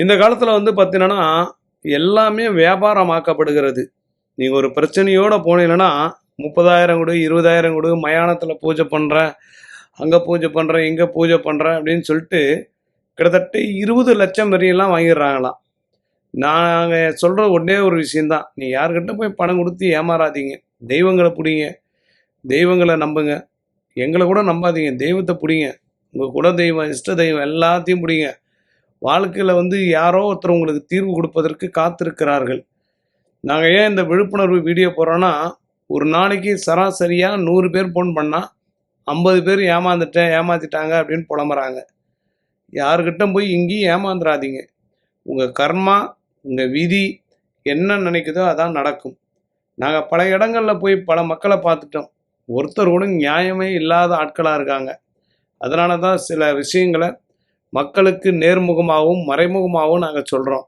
இந்த காலத்தில் வந்து பார்த்தீங்கன்னா எல்லாமே வியாபாரமாக்கப்படுகிறது. நீங்கள் ஒரு பிரச்சனையோடு போனீங்கன்னா 30,000 கொடு, 20,000 கொடு, மயானத்தில் பூஜை பண்ணுறேன், அங்கே பூஜை பண்ணுறேன், இங்கே பூஜை பண்ணுறேன் அப்படின்னு சொல்லிட்டு கிட்டத்தட்ட 20 லட்சம் வரையெல்லாம் வாங்கிடுறாங்களாம். நாங்கள் சொல்கிற ஒன்றே ஒரு விஷயந்தான், நீ யார்கிட்ட போய் பணம் கொடுத்து ஏமாறாதீங்க. தெய்வங்களை பிடிங்க, தெய்வங்களை நம்புங்க. எங்களை கூட நம்பாதீங்க, தெய்வத்தை பிடிங்க. உங்கள் குல தெய்வம், இஷ்ட தெய்வம் எல்லாத்தையும் பிடிங்க. வாழ்க்கையில் வந்து யாரோ ஒருத்தர் உங்களுக்கு தீர்வு கொடுப்பதற்கு காத்திருக்கிறார்கள். நாங்கள் ஏன் இந்த விழிப்புணர்வு வீடியோ போடுறோன்னா, ஒரு நாளைக்கு சராசரியாக 100 பேர் ஃபோன் பண்ணால் 50 பேர் ஏமாற்றிட்டாங்க அப்படின்னு புலம்புறாங்க. யாருக்கிட்ட போய் எங்கேயும் ஏமாந்துடாதீங்க. உங்கள் கர்மா, உங்கள் விதி என்ன நினைக்குதோ அதான் நடக்கும். நாங்கள் பல இடங்களில் போய் பல மக்களை பார்த்துட்டோம். ஒருத்தர் கூட நியாயமே இல்லாத ஆட்களாக இருக்காங்க. அதனால தான் சில விஷயங்களை மக்களுக்கு நேர்முகமாகவும் மறைமுகமாகவும் நாங்கள் சொல்கிறோம்.